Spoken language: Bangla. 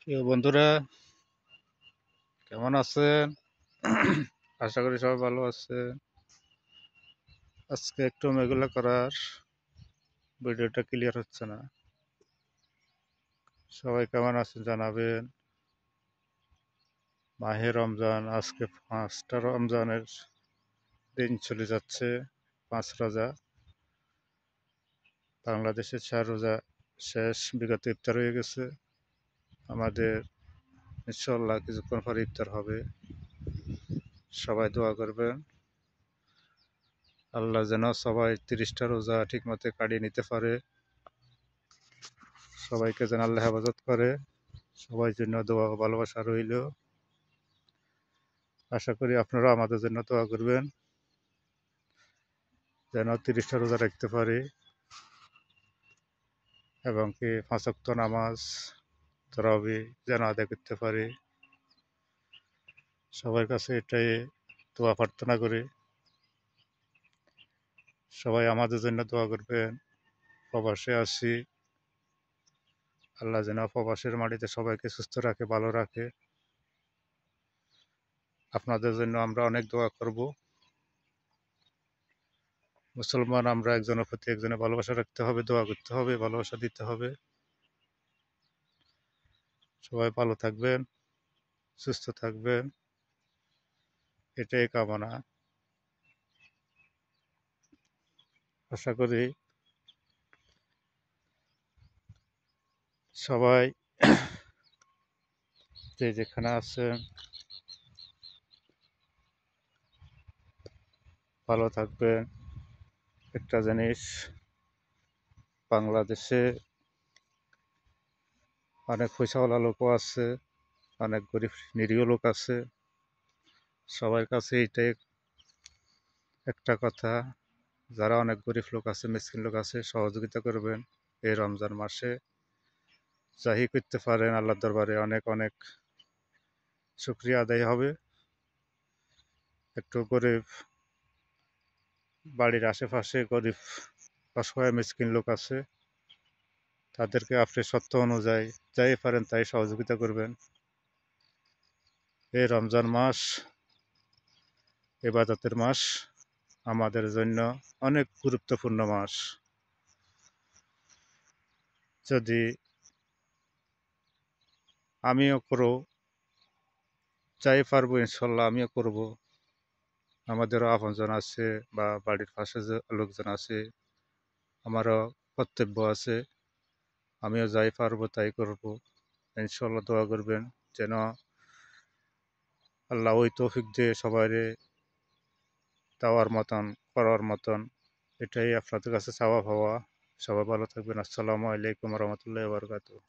প্রিয় বন্ধুরা, কেমন আছেন? আশা করি সবাই ভালো আছে। আজকে একটু মেঘলা করার ভিডিওটা ক্লিয়ার হচ্ছে না। সবাই কেমন আছেন জানাবেন। মাহে রমজান, আজকে 5টা রমজানের দিন চলে যাচ্ছে। 5 রোজা। বাংলাদেশের 4 রোজা শেষ, বিগত ইফতার হয়ে গেছে। আমাদের ইনশাল্লাহ কিছুক্ষণ পরে ইফতার হবে। সবাই দোয়া করবেন, আল্লাহ যেন সবাই 30টা রোজা ঠিক মতো কাটিয়ে নিতে পারে। সবাইকে যেন আল্লাহ হেফাজত করে। সবার জন্য দোয়া ও ভালোবাসা রইল। আশা করি আপনারা আমাদের জন্য দোয়া করবেন, যেন 30টা রোজা রাখতে পারি এবং কি 5 ওয়াক্ত নামাজ তারাবি যেন আদায় করতে পারি। সবার কাছে এটাই দোয়া প্রার্থনা করি। সবাই আমাদের জন্য দোয়া করবেন। প্রবাসে আছি, আল্লাহ যেন প্রবাসের মাটিতে সবাইকে সুস্থ রাখে, ভালো রাখে। আপনাদের জন্য আমরা অনেক দোয়া করব। মুসলমান আমরা একজনের প্রতি একজনের ভালোবাসা রাখতে হবে, দোয়া করতে হবে, ভালোবাসা দিতে হবে। সবাই ভালো থাকবেন, সুস্থ থাকবেন, এটাই কামনা। আশা করি সবাই যে যেখানে আছেন ভালো থাকবেন। একটা জিনিস, বাংলাদেশে অনেক পয়সাওয়ালা লোকও আছে, অনেক গরিব নিরীহ লোক আছে। সবার কাছে এইটাই একটা কথা, যারা অনেক গরিব লোক আছে, মিসকিন লোক আছে, সহযোগিতা করবেন। এই রমজান মাসে যাই করতে পারেন আল্লাহর দরবারে অনেক অনেক শুকরিয়া আদায় হবে। একটু গরিব বাড়ির আশেপাশে গরিব অসহায় মিসকিন লোক আছে, তাদেরকে আপনি সত্য অনুযায়ী যাই পারেন তাই সহযোগিতা করবেন। এই রমজান মাস ইবাদতের মাস, আমাদের জন্য অনেক গুরুত্বপূর্ণ মাস। যদি আমিও করো, যাই পারবো ইনশাল্লাহ আমিও করব। আমাদেরও আপনজন আছে বা বাড়ির পাশে যে লোকজন আছে, আমারও কর্তব্য আছে। আমিও যাই পারবো তাই করব। ইনশাল্লাহ দোয়া করবেন যেন আল্লাহ ওই তৌফিক দিয়ে সবাই দেওয়ার মতন, করার মতন। এটাই আপনাদের কাছে চাওয়া পাওয়া। সবাই ভালো থাকবেন। আসসালামু আলাইকুম রহমতুল্লাহ বারকাতুহু।